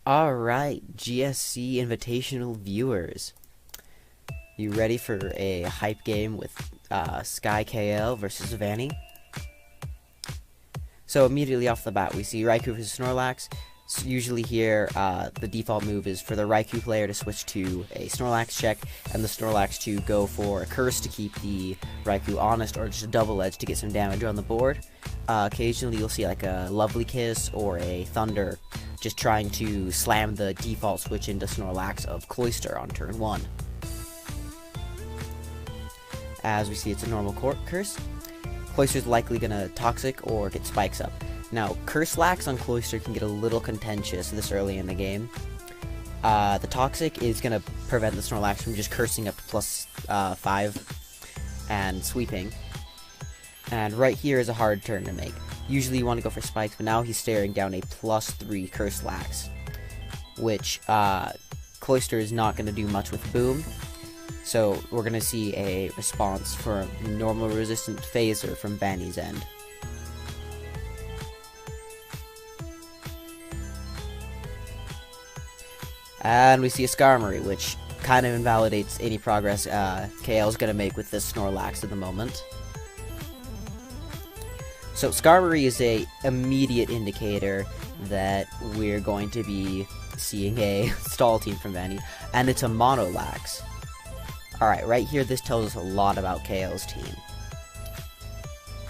Alright, GSC Invitational viewers. You ready for a hype game with Sky Kael versus Vani? So immediately off the bat, we see Raikou versus Snorlax. So usually here, the default move is for the Raikou player to switch to a Snorlax check, and the Snorlax to go for a Curse to keep the Raikou honest, or just a Double Edge to get some damage on the board. Occasionally you'll see like a Lovely Kiss or a Thunder, just trying to slam the default switch into Snorlax of Cloyster on turn 1. As we see, it's a normal Curse. Cloyster's likely gonna Toxic or get Spikes up. Now, Curse Lax on Cloyster can get a little contentious this early in the game. The Toxic is gonna prevent the Snorlax from just cursing up to plus 5 and sweeping. And right here is a hard turn to make. Usually you want to go for Spikes, but now he's staring down a plus 3 Curse Lax, which Cloyster is not going to do much with Boom. So we're going to see a response for normal resistant Phaser from Vani's end. And we see a Skarmory, which kind of invalidates any progress Kael's going to make with this Snorlax at the moment. So Skarmory is a immediate indicator that we're going to be seeing a stall team from Vani, and it's a Monolax. Alright, right here this tells us a lot about Kael's team.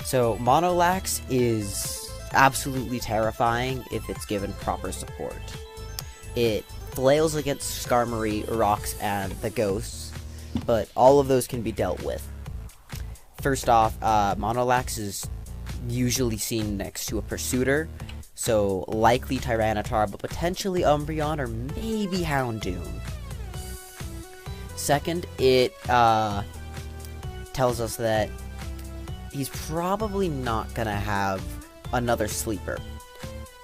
So Monolax is absolutely terrifying if it's given proper support. It flails against Skarmory, Rocks, and the Ghosts, but all of those can be dealt with. First off, Monolax is usually seen next to a Pursuiter, so likely Tyranitar, but potentially Umbreon or maybe Houndoom. Second, it tells us that he's probably not gonna have another sleeper.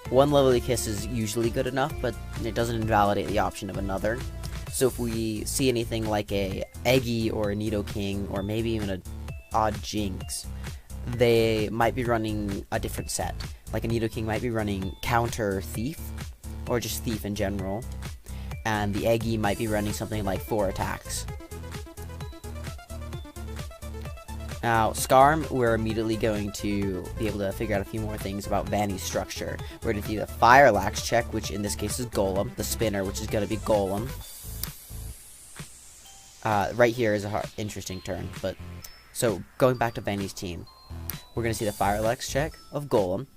One Lovely Kiss is usually good enough, but it doesn't invalidate the option of another. So if we see anything like a Eggy or a Nidoking, or maybe even a odd Jinx, they might be running a different set. Like a Nidoking might be running Counter Thief, or just Thief in general, and the Eggy might be running something like 4 attacks. Now, Skarm, we're immediately going to be able to figure out a few more things about Vani's structure. We're going to do the Fire Lax check, which in this case is Golem, the Spinner, which is going to be Golem. Right here is a interesting turn, but so going back to Vani's team, we're going to see the Fire Lax check of Golem.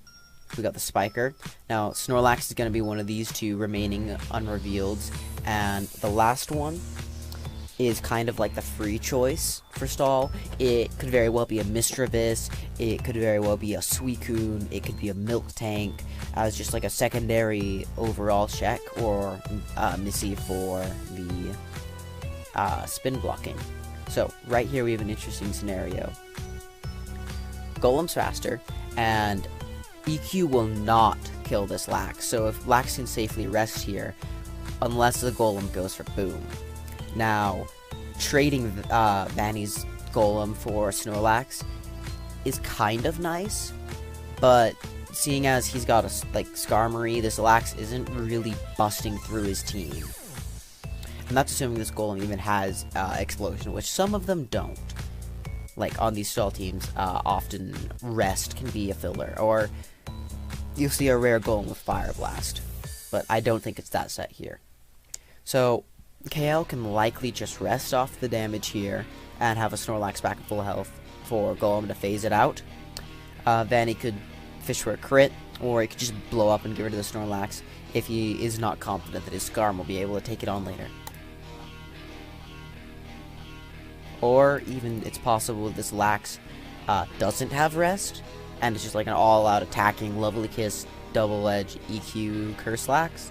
We got the Spiker. Now, Snorlax is going to be one of these two remaining unrevealed, and the last one is kind of like the free choice for stall. It could very well be a Mischievous, it could very well be a Suicune, it could be a Milk Tank, as just like a secondary overall check, or Missy for the spin blocking. So, right here we have an interesting scenario. Golem's faster, and EQ will not kill this Lax, so if Lax can safely rest here, unless the Golem goes for Boom. Now, trading Vani's Golem for Snorlax is kind of nice, but seeing as he's got a Skarmory, this Lax isn't really busting through his team. And that's assuming this Golem even has Explosion, which some of them don't. Like on these stall teams, often Rest can be a filler, or you'll see a rare Golem with Fire Blast, but I don't think it's that set here. So Kael can likely just rest off the damage here and have a Snorlax back at full health for Golem to phase it out. Vani could fish for a crit, or he could just blow up and get rid of the Snorlax if he is not confident that his Skarm will be able to take it on later. Or even it's possible this Lax doesn't have rest, and it's just like an all-out attacking Lovely Kiss, Double Edge, EQ, Curse Lax,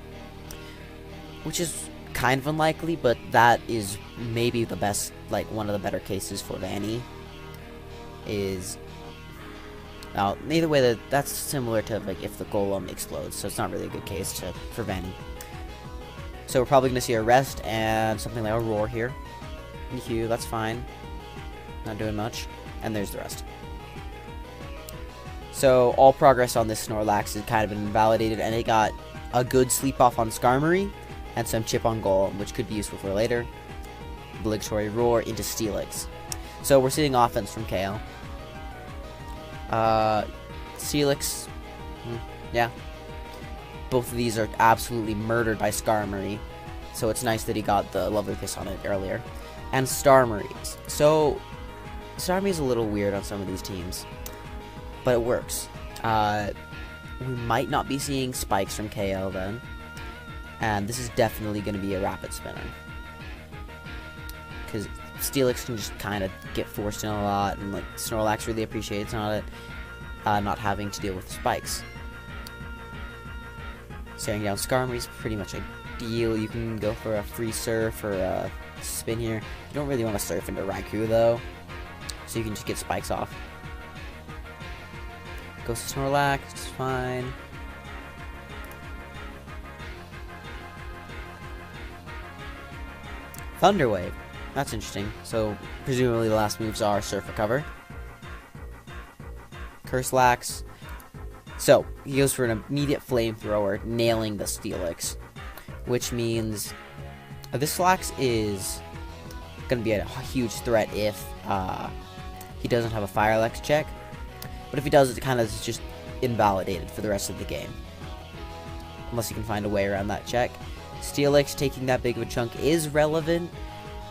which is kind of unlikely, but that is maybe the best, like one of the better cases for Vani. Is now either way that's similar to like if the Golem explodes, so it's not really a good case for Vani. So we're probably gonna see a rest and something like a roar here. EQ, that's fine. Not doing much. And there's the rest. So all progress on this Snorlax has kind of been invalidated, and it got a good sleep off on Skarmory, and some chip on Golem, which could be useful for later. Obligatory Roar into Steelix. So we're seeing offense from Kael. Steelix, yeah. Both of these are absolutely murdered by Skarmory, so it's nice that he got the Lovely Kiss on it earlier. And Starmie. So Starmie is a little weird on some of these teams, but it works. We might not be seeing spikes from Kael then, and this is definitely going to be a rapid spinner, because Steelix can just kind of get forced in a lot, and like Snorlax really appreciates not having to deal with spikes. Staring down Skarmory is pretty much ideal. You can go for a free surf or a spin here. You don't really want to surf into Raikou though, so you can just get spikes off. Goes to Snorlax, it's fine. Thunder Wave, that's interesting. So presumably the last moves are Surf Recover. Curse-Lax. So he goes for an immediate Flamethrower, nailing the Steelix, which means this Lax is going to be a huge threat if he doesn't have a Fire-Lex check. But if he does, it kind of is just invalidated for the rest of the game, unless you can find a way around that check. Steelix taking that big of a chunk is relevant,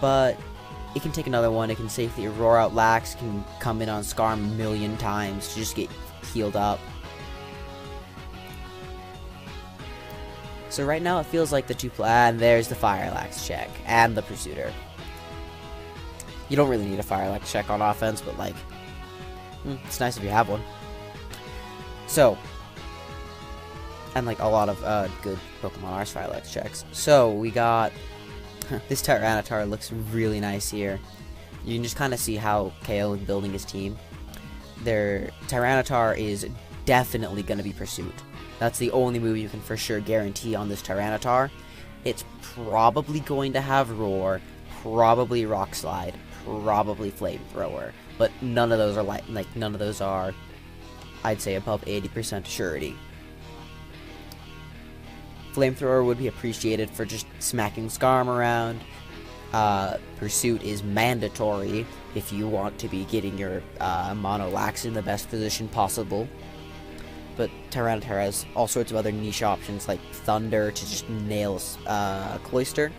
but it can take another one. It can safely roar out Lax, can come in on Skarm a million times to just get healed up. So right now it feels like the and there's the Fire-Lax check and the Pursuiter. You don't really need a Fire-Lex check on offense, but like, it's nice if you have one. So, and like a lot of good Pokemon are Fire-Lex checks. So we got this Tyranitar looks really nice here. You can just kind of see how Kael is building his team. Their Tyranitar is definitely going to be Pursuit. That's the only move you can for sure guarantee on this Tyranitar. It's probably going to have Roar, probably Rock Slide, probably Flamethrower, but none of those are none of those are, I'd say, above 80% surety. Flamethrower would be appreciated for just smacking Skarm around. Pursuit is mandatory if you want to be getting your Monolax in the best position possible. But Tyranitar has all sorts of other niche options like Thunder to just nail Cloyster,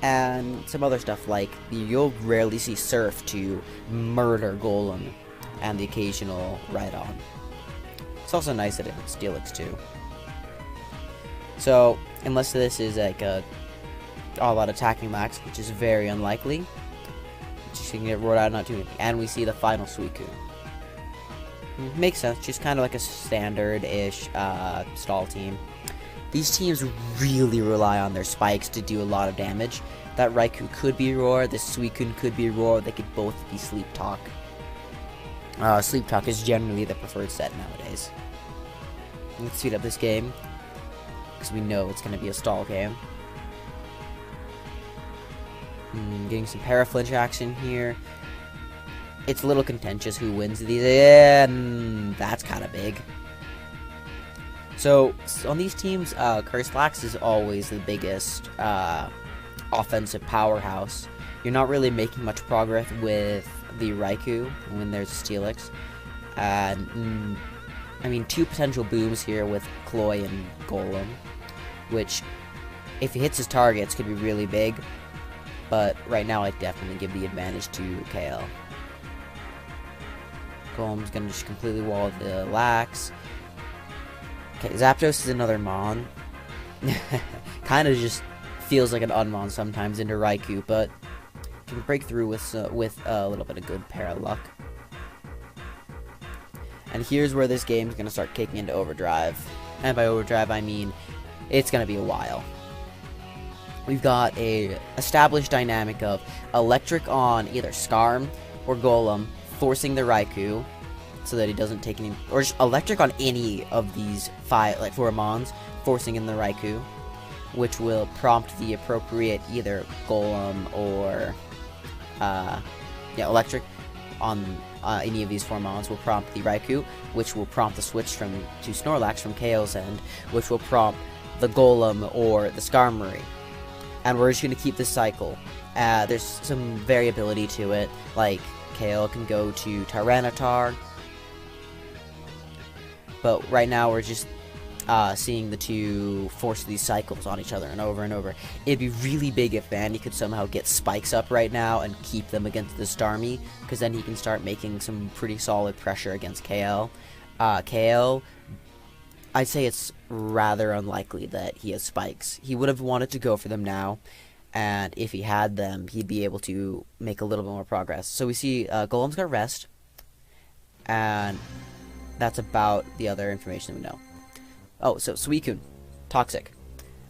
and some other stuff like you'll rarely see Surf to murder Golem, and the occasional Rhydon. It's also nice that it's Steelix too. So unless this is like a all-out attacking max, which is very unlikely, just can get roared out, not doing anything, and we see the final Suicune. Makes sense, just kind of like a standard-ish stall team. These teams really rely on their spikes to do a lot of damage. That Raikou could be Roar, this Suicune could be Roar, they could both be Sleep Talk. Sleep Talk is generally the preferred set nowadays. Let's speed up this game, because we know it's going to be a stall game. Getting some Paraflinch action here. It's a little contentious who wins these, and that's kind of big. So on these teams, Curse-Lax is always the biggest offensive powerhouse. You're not really making much progress with the Raikou when there's a Steelix. And I mean, two potential booms here with Cloy and Golem, which, if he hits his targets, could be really big. But right now, I definitely give the advantage to Kael. Golem's gonna just completely wall the Lax. Okay, Zapdos is another Mon. Kind of just feels like an Unmon sometimes into Raikou, but can break through with a little bit of good pair of luck. And here's where this game's gonna start kicking into overdrive. And by overdrive, I mean it's gonna be a while. We've got a established dynamic of electric on either Skarm or Golem, forcing the Raikou so that he doesn't take any, or just electric on any of these four Mons, forcing in the Raikou, which will prompt the appropriate either Golem or electric on any of these four Mons will prompt the Raikou, which will prompt the switch to Snorlax from Kael's end, which will prompt the Golem or the Skarmory. And we're just going to keep this cycle. There's some variability to it, like Kael can go to Tyranitar. But right now we're just seeing the two force these cycles on each other and over. It'd be really big if Vani could somehow get spikes up right now and keep them against the Starmie, because then he can start making some pretty solid pressure against Kael. Kael, I'd say it's rather unlikely that he has spikes. He would have wanted to go for them now, and if he had them, he'd be able to make a little bit more progress. So we see Golem's got rest, and that's about the other information we know. Oh, so Suicune, Toxic.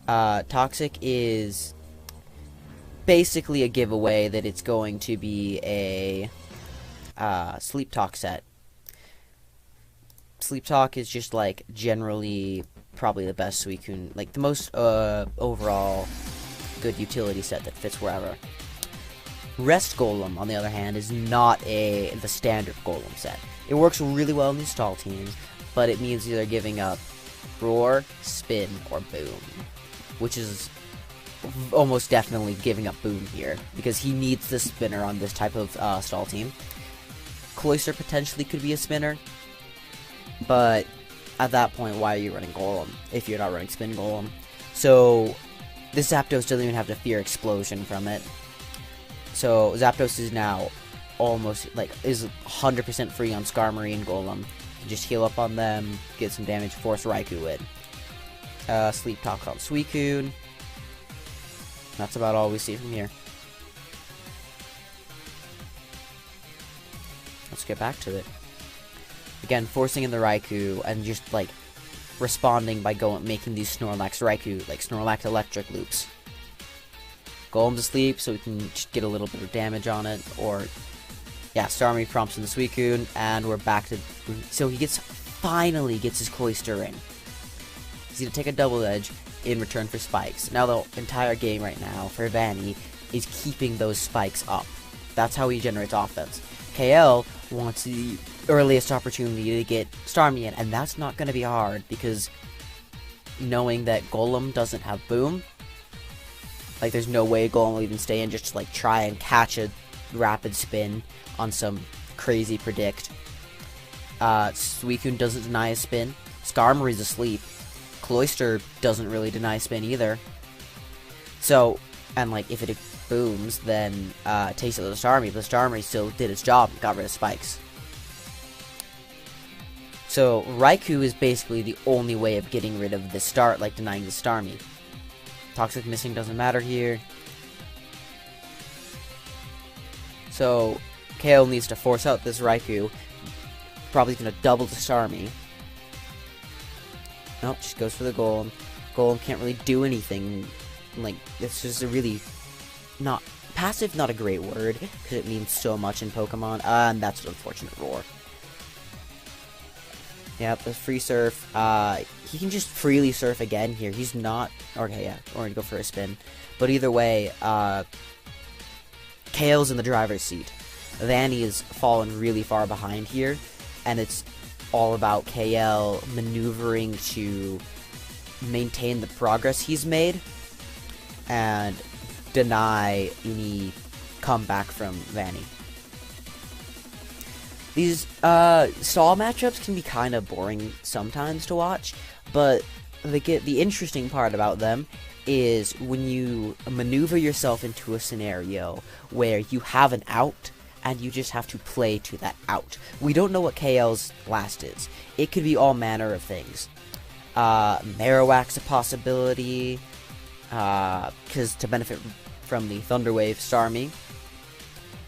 Toxic is basically a giveaway that it's going to be a Sleep Talk set. Sleep Talk is just like generally probably the best Suicune, like the most overall good utility set that fits wherever. Rest Golem, on the other hand, is not the standard Golem set. It works really well in these stall teams, but it means either giving up Roar, Spin, or Boom, which is almost definitely giving up Boom here, because he needs the spinner on this type of stall team. Cloyster potentially could be a spinner, but at that point, why are you running Golem if you're not running Spin Golem? So this Zapdos doesn't even have to fear Explosion from it. So Zapdos is now almost, like, is 100% free on Skarmory and Golem. Just heal up on them, get some damage, force Raikou in. Sleep Talk on Suicune. That's about all we see from here. Let's get back to it. Again, forcing in the Raikou and just like responding by making these Snorlax Raikou, like Snorlax electric loops. Golem's asleep, so we can just get a little bit of damage on it, or yeah, Starmie prompts in the Suicune, and we're back to... So he finally gets his Cloyster in. He's going to take a Double Edge in return for spikes. Now the entire game right now for Vani is keeping those spikes up. That's how he generates offense. Kael wants the earliest opportunity to get Starmie in, and that's not going to be hard, because knowing that Golem doesn't have Boom, like there's no way Golem will even stay in just to like try and catch a rapid spin on some crazy predict. Suicune doesn't deny a spin. Skarmory's asleep. Cloyster doesn't really deny spin either. So, and like if it booms, then takes it to the Starmie, but the Starmie still did its job and got rid of spikes. So Raikou is basically the only way of getting rid of the start, like denying the Starmie. Toxic missing doesn't matter here. So Kael needs to force out this Raikou. Probably going to double the Starmie. Nope, just goes for the Golem. Golem can't really do anything. Like, it's just a really not... Passive, not a great word, because it means so much in Pokemon. And that's an unfortunate Roar. Yep, the free surf. He can just freely surf again here. He's not... Okay, yeah, or go for a spin. But either way, Kael's in the driver's seat. Vani has fallen really far behind here, and it's all about Kael maneuvering to maintain the progress he's made and deny any comeback from Vani. These stall matchups can be kind of boring sometimes to watch, but the interesting part about them is when you maneuver yourself into a scenario where you have an out and you just have to play to that out. We don't know what Kael's last is. It could be all manner of things. Marowak's a possibility, because to benefit from the Thunder Wave Starmie.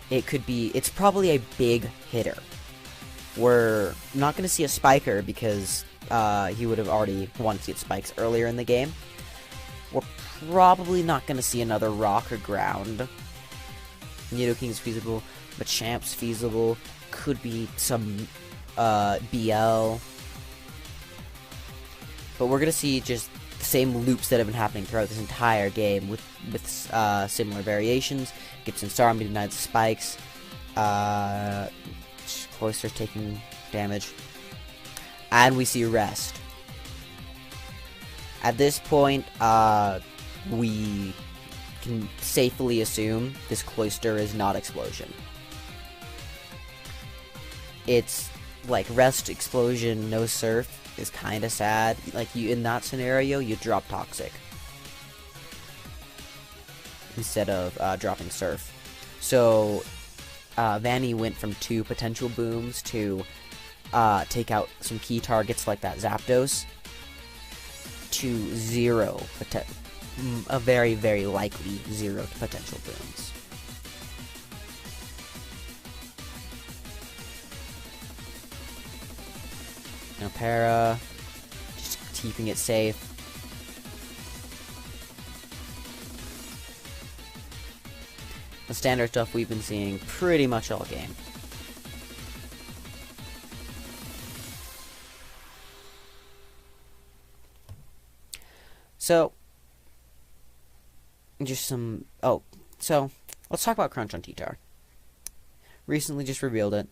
It could be, it's probably a big hitter. We're not going to see a Spiker because he would have already wanted to get spikes earlier in the game. We're probably not going to see another Rock or Ground. Nidoking's feasible, Machamp's feasible, could be some BL. But we're going to see just the same loops that have been happening throughout this entire game with similar variations. Gibson Starmie denied the spikes. Cloyster's taking damage. And we see rest. At this point, we can safely assume this cloister is not explosion. It's like rest, explosion, no surf is kind of sad. Like, you in that scenario, you drop toxic instead of dropping surf. So Vani went from 2 potential booms to take out some key targets like that Zapdos to 0, a very, very likely 0 potential booms. Now para, just keeping it safe. The standard stuff we've been seeing pretty much all game. So, just some... Oh, so, let's talk about Crunch on T-Tar. Recently just revealed it,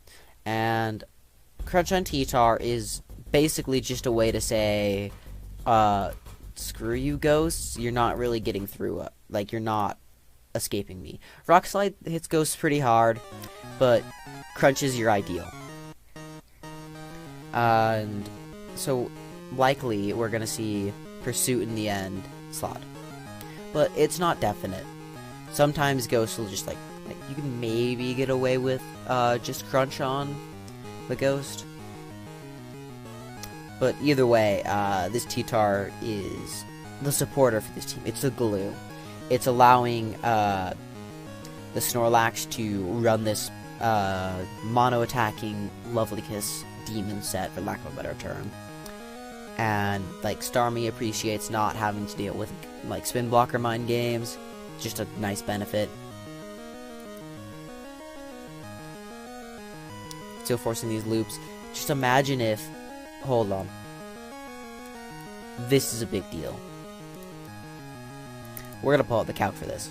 and Crunch on T-Tar is basically just a way to say, screw you, ghosts, you're not really getting through it. Like, you're not escaping me. Rock Slide hits ghosts pretty hard, but Crunch is your ideal. And so, likely, we're gonna see Pursuit in the end slot. But it's not definite. Sometimes ghosts will just, like you can maybe get away with, just Crunch on the ghost. But either way, this T-Tar is the supporter for this team. It's the glue. It's allowing the Snorlax to run this mono-attacking Lovely Kiss demon set, for lack of a better term. And, like, Starmie appreciates not having to deal with, like, spin blocker mind games. Just a nice benefit. Still forcing these loops. Just imagine if... Hold on. This is a big deal. We're gonna pull out the calc for this.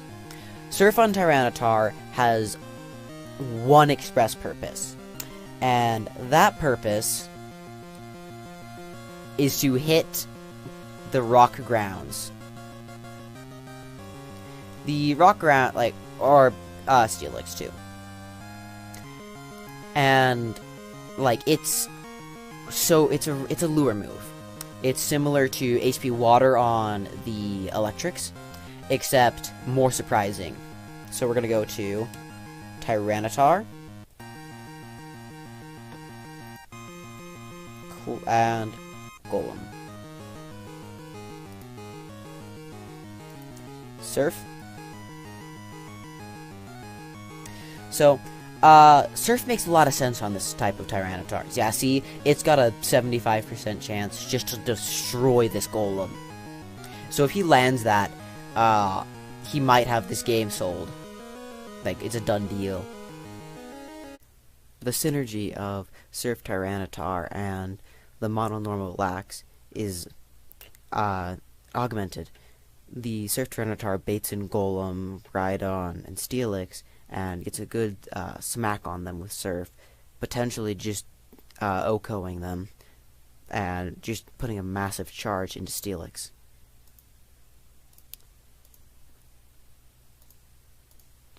Surf on Tyranitar has one express purpose. And that purpose is to hit the rock grounds. The rock ground, like, or Steelix too. And, like, it's a lure move. It's similar to HP Water on the Electrics, except more surprising. So we're gonna go to Tyranitar. Cool, and Golem. Surf. So, Surf makes a lot of sense on this type of Tyranitar. Yeah, see, it's got a 75% chance just to destroy this Golem. So if he lands that, he might have this game sold. Like, it's a done deal. The synergy of Surf Tyranitar and the mono-normal Lax is augmented. The Surf Tyranitar baits in Golem, Rhydon, and Steelix, and gets a good smack on them with Surf, potentially just OHKOing them, and just putting a massive charge into Steelix.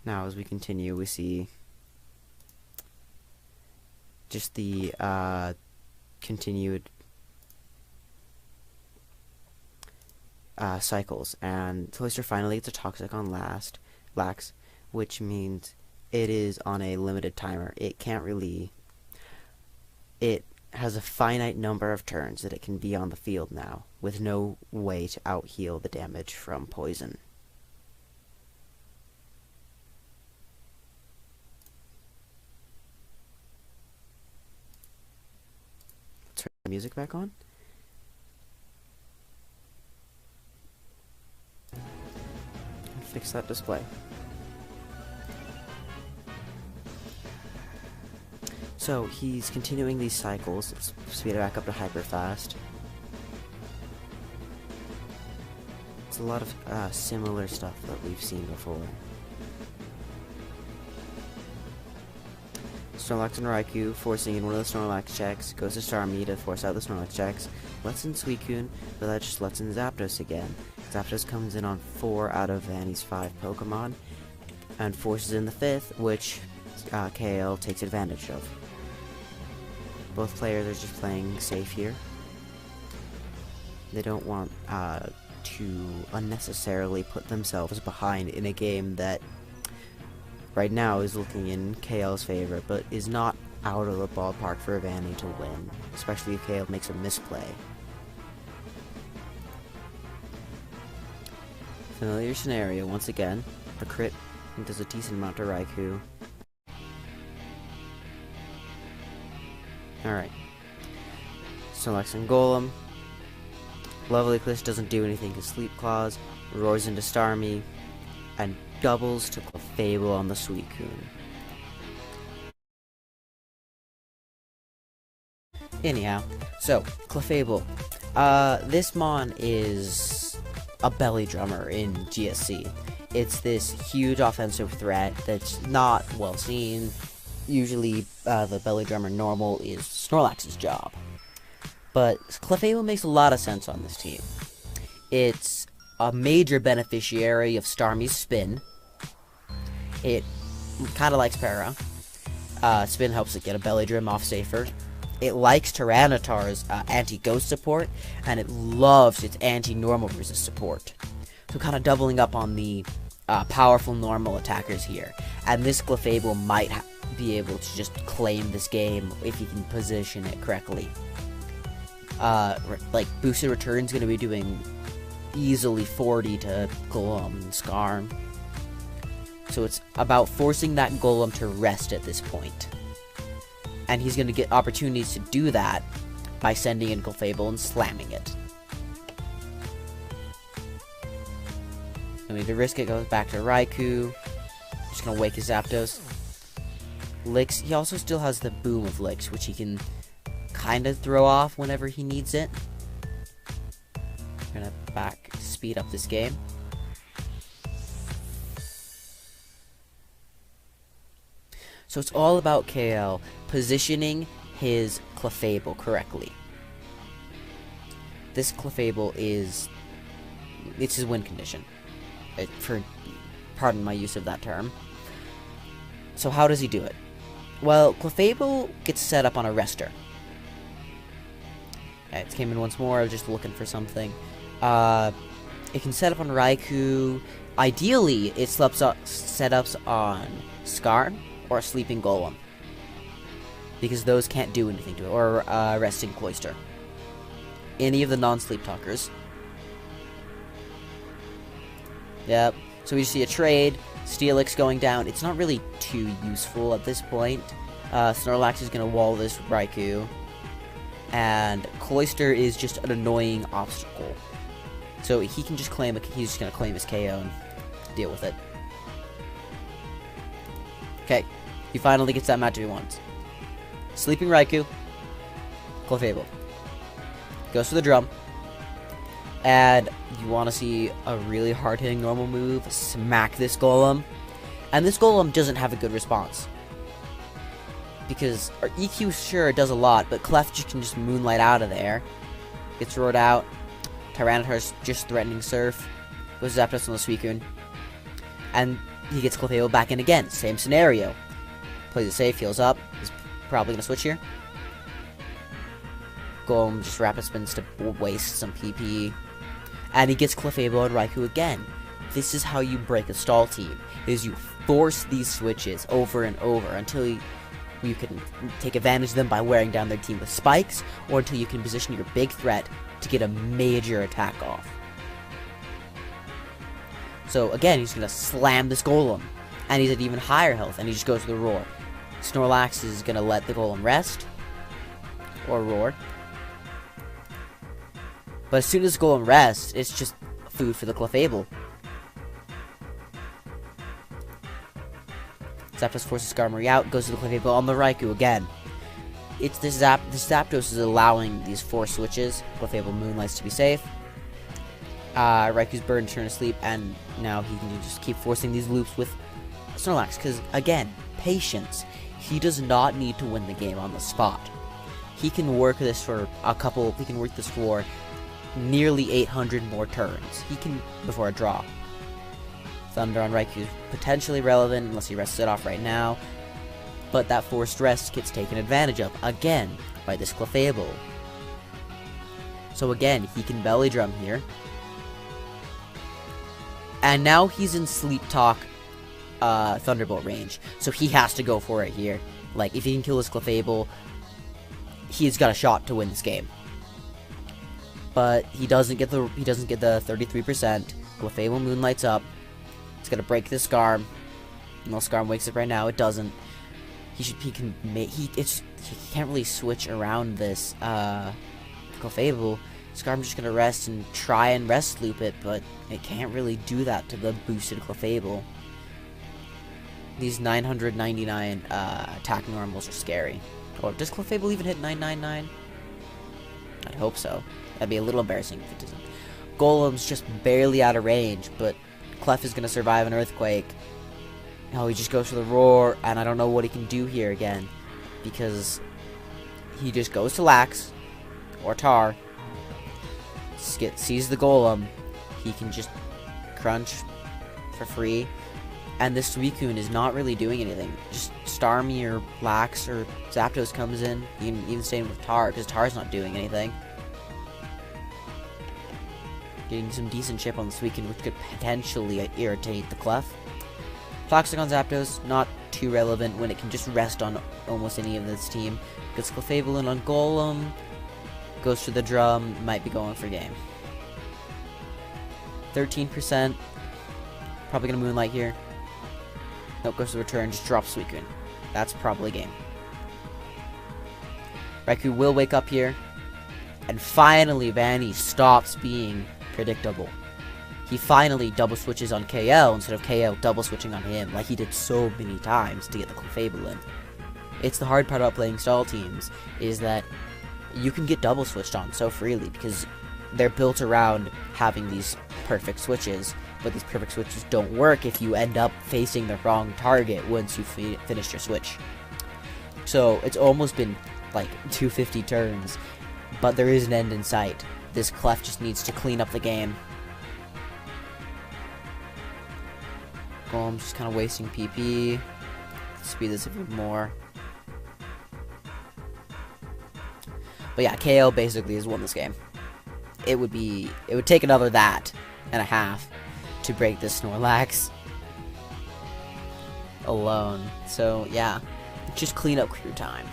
Now, as we continue, we see just the continued cycles, and Cloister finally gets a Toxic on Lax, which means it is on a limited timer. It can't really... It has a finite number of turns that it can be on the field now, with no way to out-heal the damage from poison. Turn the music back on. And fix that display. So he's continuing these cycles. Let's speed it back up to hyper fast. It's a lot of similar stuff that we've seen before. Snorlax and Raikou forcing in one of the Snorlax checks, goes to Starmie to force out the Snorlax checks, lets in Suicune, but that just lets in Zapdos again. Zapdos comes in on 4 out of Vani's 5 Pokemon, and forces in the 5th, which Kael takes advantage of. Both players are just playing safe here. They don't want to unnecessarily put themselves behind in a game that right now is looking in Kael's favor, but is not out of the ballpark for Vani to win, especially if Kael makes a misplay. Familiar scenario once again. The crit does a decent amount to Raikou. Alright. Snorlax and Golem. Lovely Eclipse doesn't do anything to Sleep Claws. Roars into Starmie. And doubles to Clefable on the Suicune. Anyhow, so, Clefable. This mon is a belly drummer in GSC. It's this huge offensive threat that's not well seen. Usually, the belly drummer normal is Snorlax's job. But Clefable makes a lot of sense on this team. It's a major beneficiary of Starmie's spin. It kind of likes Para. Spin helps it get a belly drum off safer. It likes Tyranitar's anti-ghost support, and it loves its anti-normal resist support. So kind of doubling up on the powerful normal attackers here. And this Clefable might be able to just claim this game if you can position it correctly. Like, boosted return's going to be doing easily 40 to Golem and Skarm. So it's about forcing that Golem to rest at this point. And he's going to get opportunities to do that by sending in Clefable and slamming it. I mean, to risk it, goes back to Raikou. Just going to wake his Zapdos. Licks, he also still has the Boom of Licks, which he can kind of throw off whenever he needs it. I'm going to speed up this game. So it's all about Kael positioning his Clefable correctly. This Clefable it's his win condition. Pardon my use of that term. So how does he do it? Well, Clefable gets set up on a rester. It came in once more, I was just looking for something. It can set up on Raikou. Ideally, it setups on Skarm or a Sleeping Golem, because those can't do anything to it, or Resting Cloyster. Any of the non-sleep talkers. Yep. So we see a trade. Steelix going down. It's not really too useful at this point. Snorlax is going to wall this Raikou. And Cloyster is just an annoying obstacle. So he can just claim he's just going to claim his KO and deal with it. Okay. He finally gets that match he wants. Sleeping Raikou. Clefable. Goes for the drum. And you want to see a really hard-hitting normal move. Smack this Golem. And this Golem doesn't have a good response. Because our EQ sure does a lot, but Clef can just moonlight out of there. Gets roared out. Tyranitar's just threatening Surf. Goes Zapdos on the Suicune. And he gets Clefable back in again. Same scenario. Plays it safe, heals up. He's probably going to switch here. Golem just rapid spins to waste some PP. And he gets Clefable and Raikou again. This is how you break a stall team. Is you force these switches over and over until you can take advantage of them by wearing down their team with spikes, or until you can position your big threat to get a major attack off. So again, he's going to slam this Golem. And he's at even higher health, and he just goes for the Roar. Snorlax is going to let the Golem rest. Or roar. But as soon as Golem rests, it's just food for the Clefable. Zapdos forces Skarmory out, goes to the Clefable on the Raikou again. It's this Zapdos is allowing these 4 switches. Clefable moonlights to be safe. Raikou's bird turn to sleep, and now he can just keep forcing these loops with Snorlax, because again, patience. he does not need to win the game on the spot. He can work this for nearly 800 more turns. He can, before a draw. Thunder on Raikou is potentially relevant unless he rests it off right now. But that forced rest gets taken advantage of, again, by this Clefable. So again, he can belly drum here. And now he's in Sleep Talk Thunderbolt range. So he has to go for it here. Like, if he can kill this Clefable, he's got a shot to win this game. But he doesn't get the 33%. Clefable moonlights up. It's gonna break this Scarm. No, Scarm wakes up right now. It doesn't. He can't really switch around this Clefable. Scarm's just gonna rest and try and rest loop it, but it can't really do that to the boosted Clefable. These 999 attack normals are scary. Or does Clefable even hit 999? I'd hope so. That'd be a little embarrassing if it doesn't. Golem's just barely out of range, but Clef is gonna survive an Earthquake. Oh, he just goes for the Roar, and I don't know what he can do here again, because he just goes to Lax or Tar, sees the Golem, he can just crunch for free, and this Suicune is not really doing anything. Just Starmie or Lax or Zapdos comes in, even staying with Tar, because Tar's not doing anything. Getting some decent chip on the Suicune, which could potentially irritate the Clef. Toxic on Zapdos, not too relevant when it can just rest on almost any of this team. Gets Clefable in on Golem, goes to the drum, might be going for game. 13%, probably gonna Moonlight here. Nope, goes to return, just drops Suicune. That's probably game. Raikou will wake up here, and finally Vani stops being predictable. He finally double switches on Kael instead of Kael double switching on him, like he did so many times to get the Clefable in. It's the hard part about playing stall teams, is that you can get double switched on so freely, because they're built around having these perfect switches, but these perfect switches don't work if you end up facing the wrong target once you finish your switch. So it's almost been like 250 turns, but there is an end in sight. This Clef just needs to clean up the game. I'm just kind of wasting PP. Speed this a bit more. But yeah, KO basically has won this game. It would take another that and a half to break this Snorlax alone. So yeah, just clean up crew time.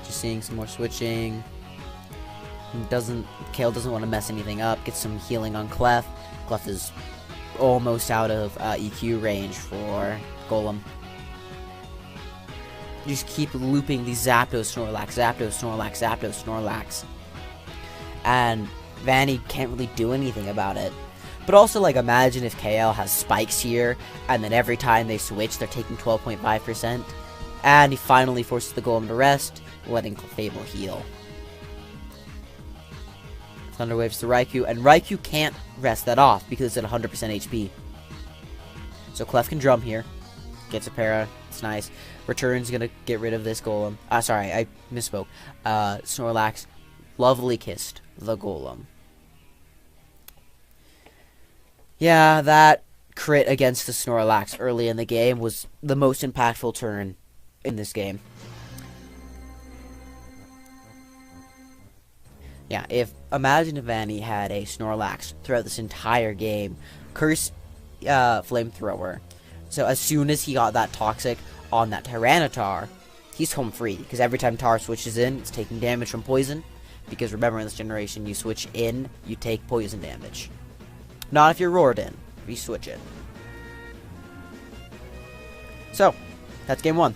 Just seeing some more switching. Kael doesn't want to mess anything up. Gets some healing on Clef. Clef is almost out of EQ range for Golem. You just keep looping these Zapdos, Snorlax, Zapdos, Snorlax, Zapdos, Snorlax. And Vani can't really do anything about it. But also, like, imagine if Kael has spikes here, and then every time they switch, they're taking 12.5%. And he finally forces the Golem to rest, letting Clefable heal. Thunder Waves to Raikou, and Raikou can't rest that off because it's at 100% HP. So Clef can drum here. Gets a para. It's nice. Return's gonna get rid of this Golem. Sorry, I misspoke. Snorlax lovely kissed the Golem. Yeah, that crit against the Snorlax early in the game was the most impactful turn in this game. Yeah, imagine if Vani had a Snorlax throughout this entire game. Curse Flamethrower. So as soon as he got that Toxic on that Tyranitar, he's home free. Because every time Tar switches in, it's taking damage from Poison. Because remember, in this generation, you switch in, you take Poison damage. Not if you're roared in. If you switch in. So, that's game 1.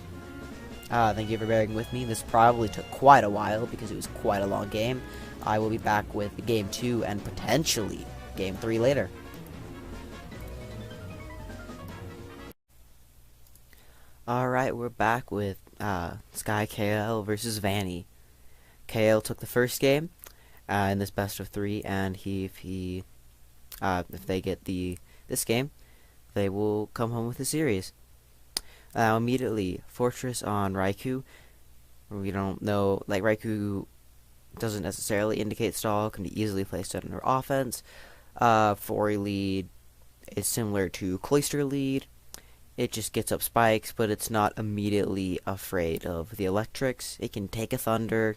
Thank you for bearing with me. This probably took quite a while because it was quite a long game. I will be back with game 2 and potentially game 3 later. Alright, we're back with Sky Kael versus Vani. Kael took the first game in this best of 3, and he If they get this game, they will come home with the series. Now immediately, Fortress on Raikou. We don't know, like Raikou doesn't necessarily indicate stall, can be easily placed under offense. Fori lead is similar to Cloister lead. It just gets up spikes, but it's not immediately afraid of the electrics. It can take a thunder,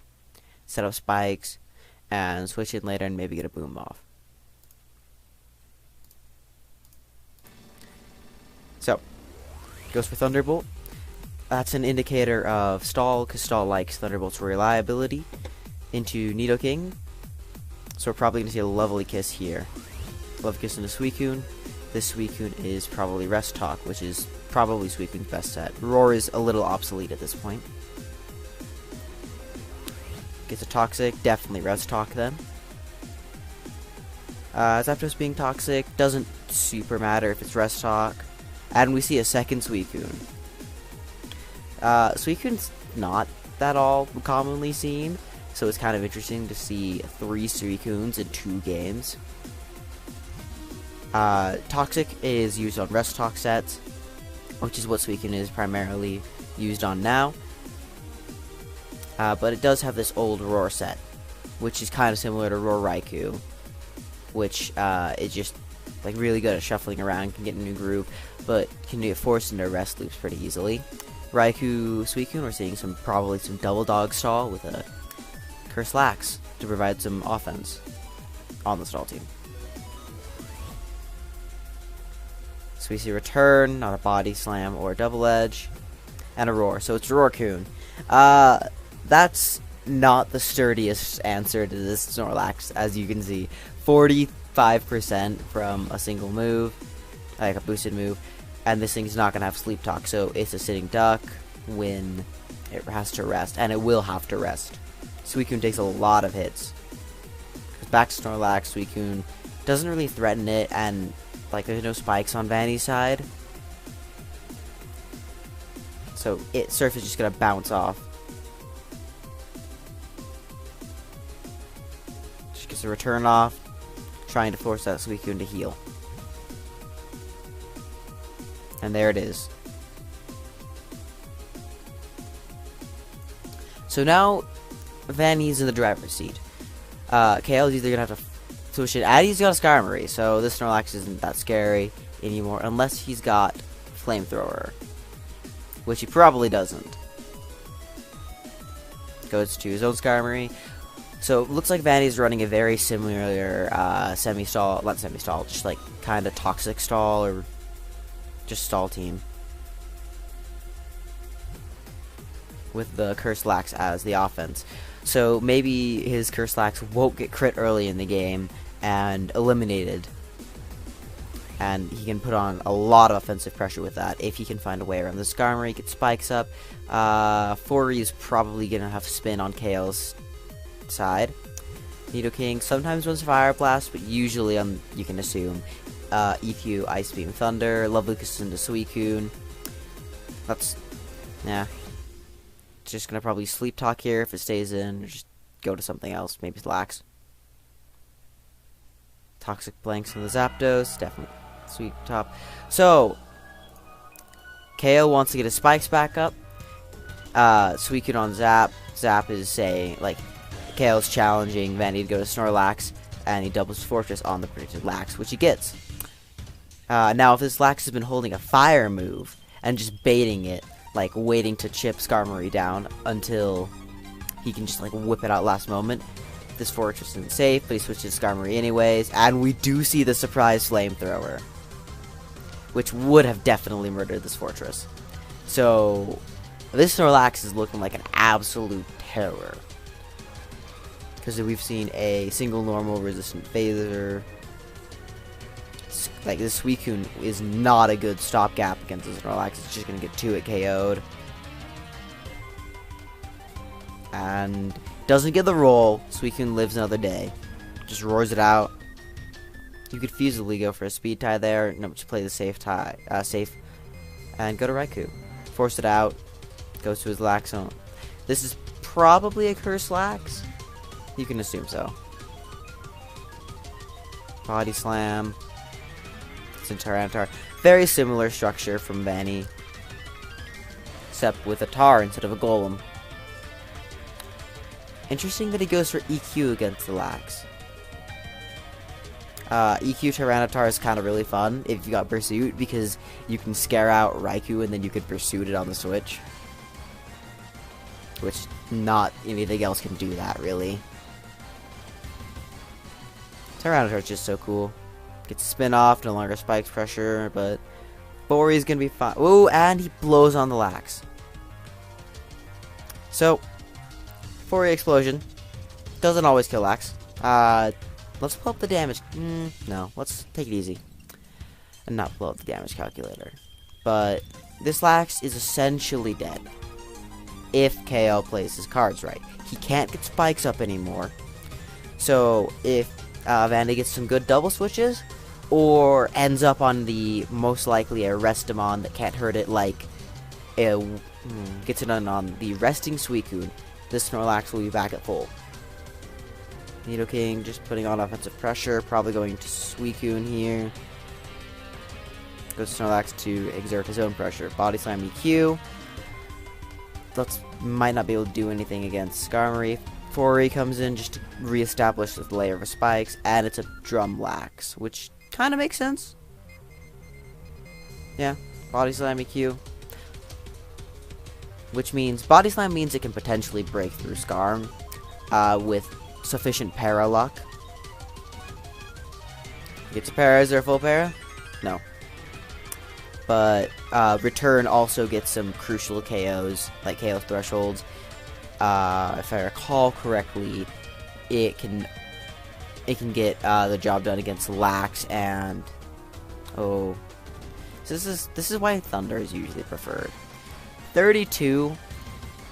set up spikes, and switch in later and maybe get a boom off. So, goes for Thunderbolt. That's an indicator of stall, because stall likes Thunderbolt's reliability. Into Nidoking. So we're probably going to see a Lovely Kiss here. Lovely Kiss into Suicune. This Suicune is probably Rest Talk, which is probably Suicune's best set. Roar is a little obsolete at this point. Gets a Toxic, definitely Rest Talk then. Zapdos being Toxic doesn't super matter if it's Rest Talk. And we see a second Suicune. Suicune's not that all commonly seen, so it's kind of interesting to see 3 Suicunes in 2 games. Toxic is used on Rest Talk sets, which is what Suicune is primarily used on now. But it does have this old Roar set, which is kind of similar to Roar Raikou, which is just like really good at shuffling around, can get in a new groove, but can get forced into rest loops pretty easily. Raikou Suicune, we're seeing probably some double dog stall with a Curse Lax to provide some offense on the stall team. So we see Return, not a Body Slam or a Double Edge, and a Roar. So it's Roarcoon. That's not the sturdiest answer to this Snorlax, as you can see. 45% from a single move, like a boosted move, and this thing's not going to have Sleep Talk, so it's a sitting duck when it has to rest, and it will have to rest. Suicune takes a lot of hits. Back to Snorlax, Suicune doesn't really threaten it, and like there's no spikes on Vani's side, so Surf is just going to bounce off. Just gets a Return off, trying to force that Suicune to heal. And there it is. So now, Vani's in the driver's seat. Kael's either going to have to switch it. Addy's got a Skarmory, so this Snorlax isn't that scary anymore, unless he's got Flamethrower, which he probably doesn't. Goes to his own Skarmory. So it looks like Vani's running a very similar semi-stall, not semi-stall, just like kind of toxic stall or just stall team, with the Curse Lax as the offense. So maybe his Curse Lax won't get crit early in the game and eliminated, and he can put on a lot of offensive pressure with that if he can find a way around the Skarmory, get spikes up. Fori is probably going to have spin on Kael's side. Nidoking sometimes runs Fire Blast, but usually you can assume EQ, Ice Beam, Thunder, Lovely Kiss into Suicune. That's, yeah. Just gonna probably Sleep Talk here if it stays in, or just go to something else, maybe Lax. Toxic Blanks on the Zapdos, definitely Sweet Top. So, Kael wants to get his spikes back up. Suicune on Zap. Zap is saying, like, Kael's challenging Vani to go to Snorlax, and he doubles Fortress on the predicted Lax, which he gets. Now, if this Lax has been holding a fire move and just baiting it, like waiting to chip Skarmory down until he can just like whip it out last moment, this Fortress isn't safe, but he switches Skarmory anyways, and we do see the surprise Flamethrower, which would have definitely murdered this Fortress. So, this Snorlax is looking like an absolute terror, because we've seen a single normal resistant Phaser. Like, this Suicune is not a good stopgap against this Snorlax. It's just going to get 2-hit KO'd. And doesn't get the roll. Suicune lives another day. Just roars it out. You could feasibly go for a speed tie there. No, just play the safe tie. Safe. And go to Raikou. Force it out. Goes to his Lax zone. This is probably a Curse Lax. You can assume so. Body slam. It's in Tyranitar. Very similar structure from Vani, except with a tar instead of a golem. Interesting that he goes for EQ against the Lax. EQ Tyranitar is kind of really fun if you got Pursuit, because you can scare out Raikou and then you could Pursuit it on the switch. Which not anything else can do that, really. Tyranitar is just so cool. Gets spin off, no longer spikes pressure, but Bori's gonna be fine. Ooh, and he blows on the Lax. So, Bori Explosion doesn't always kill Lax. Let's pull up the damage. No, let's take it easy and not blow up the damage calculator. But this Lax is essentially dead if Kael plays his cards right. He can't get spikes up anymore. So if Vani gets some good double switches, or ends up on the most likely a Restamon that can't hurt it, like gets it on the resting Suicune, this Snorlax will be back at full. Nidoking just putting on offensive pressure, probably going to Suicune here. Goes Snorlax to exert his own pressure. Body Slam EQ. Might not be able to do anything against Skarmory. Bori comes in just to reestablish this layer of spikes, and it's a Drum Lax, which kind of makes sense. Yeah, Body Slam EQ. Which means, Body Slam means it can potentially break through Skarm with sufficient para luck. Gets a para. Is there a full para? No. But Return also gets some crucial KOs, like KO thresholds. If I recall correctly, it can get the job done against Lax and so this is why Thunder is usually preferred. 32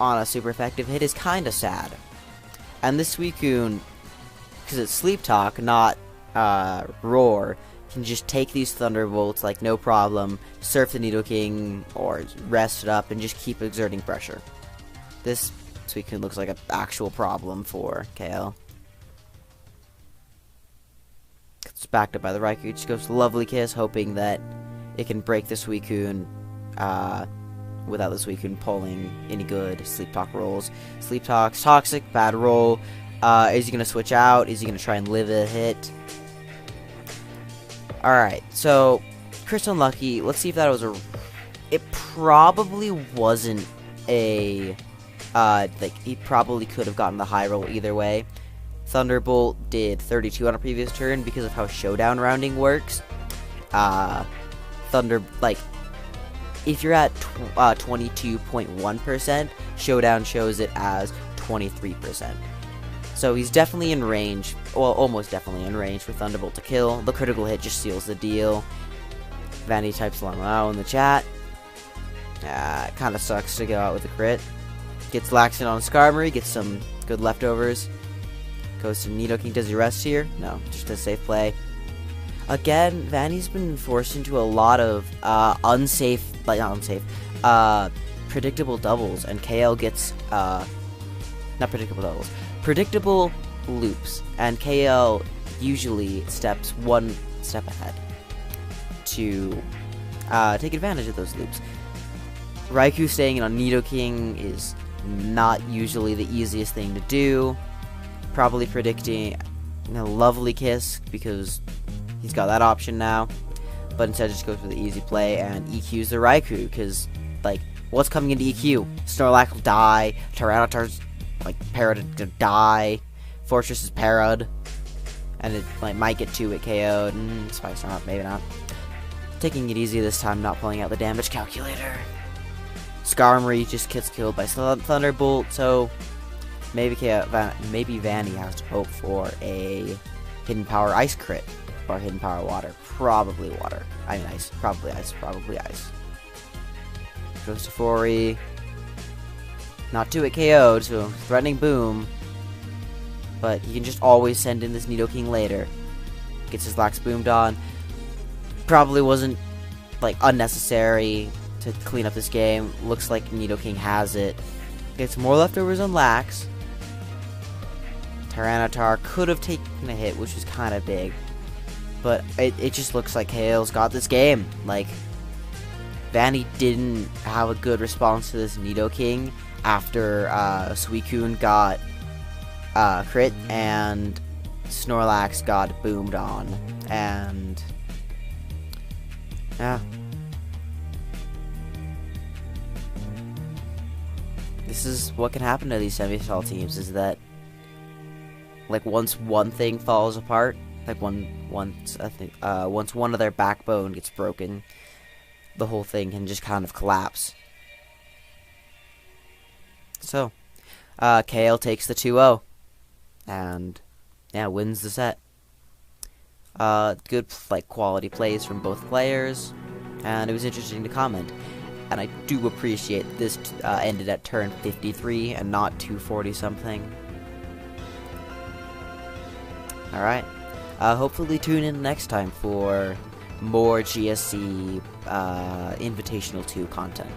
on a super effective hit is kind of sad. And this Suicune, because it's Sleep Talk, not Roar, can just take these Thunderbolts like no problem, surf the Nidoking or rest it up and just keep exerting pressure. This Suicune looks like an actual problem for Kael. It's backed up by the Raikou. Just goes Lovely Kiss, hoping that it can break the Suicune without the Suicune pulling any good Sleep Talk rolls. Sleep Talk's toxic, bad roll. Is he going to switch out? Is he going to try and live a hit? Alright, so Crystal Unlucky. Let's see if that was a... It probably wasn't a... like, he probably could have gotten the high roll either way. Thunderbolt did 32 on a previous turn because of how Showdown rounding works. Like, if you're at 22.1%, Showdown shows it as 23%. So he's definitely in range, well, almost definitely in range for Thunderbolt to kill. The critical hit just seals the deal. Vani types Lamau in the chat. It kind of sucks to go out with a crit. Gets Laxin on Skarmory, gets some good leftovers. Goes to Nidoking. Does he rest here? No, just a safe play. Again, Vani's been forced into a lot of predictable doubles, and Kael gets, not predictable doubles, predictable loops, and Kael usually steps one step ahead to take advantage of those loops. Raikou staying in on Nidoking is not usually the easiest thing to do. Probably predicting a Lovely Kiss because he's got that option now, but instead just goes for the easy play and EQs the Raikou because, like, what's coming into EQ? Snorlax will die, Tyranitar's like parried to die, Fortress is parried, and it like might get 2 at KO'd. Spike's not, maybe not. Taking it easy this time, not pulling out the damage calculator. Skarmory just gets killed by Thunderbolt, so maybe Vani has to hope for a Hidden Power Ice crit. Or Hidden Power Water. Probably water. I mean ice. Probably ice. Probably ice. Goes to Bori. Not 2 at KO'd, so threatening Boom. But he can just always send in this Nidoking later. Gets his Lax boomed on. Probably wasn't, like, unnecessary to clean up this game. Looks like Nidoking has it. Gets more leftovers on Lax. Tyranitar could have taken a hit, which was kind of big. But it just looks like Kael's got this game. Like, Vani didn't have a good response to this Nidoking after Suicune got crit and Snorlax got boomed on. And yeah. This is what can happen to these semi-final teams, is that, like, once one thing falls apart, like once one of their backbone gets broken, the whole thing can just kind of collapse. So, Kael takes the 2-0, and yeah, wins the set. Good, like, quality plays from both players, and it was interesting to comment. And I do appreciate this ended at turn 53 and not 240 something. Alright. Hopefully tune in next time for more GSC Invitational 2 content.